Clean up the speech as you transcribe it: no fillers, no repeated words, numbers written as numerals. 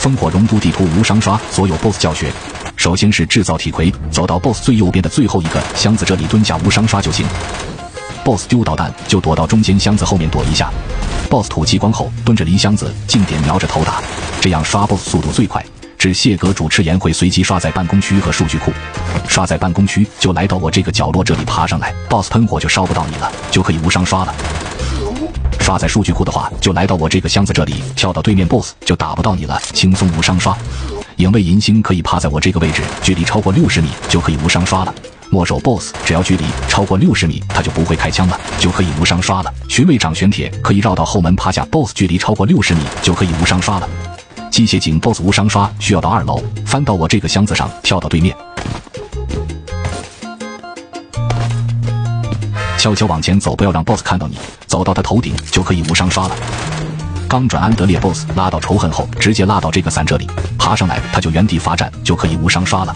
烽火荣都地图无伤刷所有 BOSS 教学。首先是制造体盔，走到 BOSS 最右边的最后一个箱子这里蹲下无伤刷就行。BOSS 丢导弹就躲到中间箱子后面躲一下。BOSS 吐气光后蹲着离箱子近点瞄着头打，这样刷 BOSS 速度最快。致谢阁主赤炎会随机刷在办公区和数据库，刷在办公区就来到我这个角落这里爬上来 ，BOSS 喷火就烧不到你了，就可以无伤刷了。刷在数据库的话，就来到我这个箱子这里，跳到对面 BOSS 就打不到你了，轻松无伤刷。影卫银星可以趴在我这个位置，距离超过60米就可以无伤刷了。末手 BOSS 只要距离超过60米，他就不会开枪了，就可以无伤刷了。巡卫长玄铁可以绕到后门趴下 ，BOSS 距离超过60米就可以无伤刷了。机械警 BOSS 无伤刷需要到2楼，翻到我这个箱子上，跳到对面，悄悄往前走，不要让 BOSS 看到你，走到他头顶就可以无伤刷了。刚转安德烈 BOSS 拉到仇恨后，直接拉到这个伞这里，爬上来他就原地罚站，就可以无伤刷了。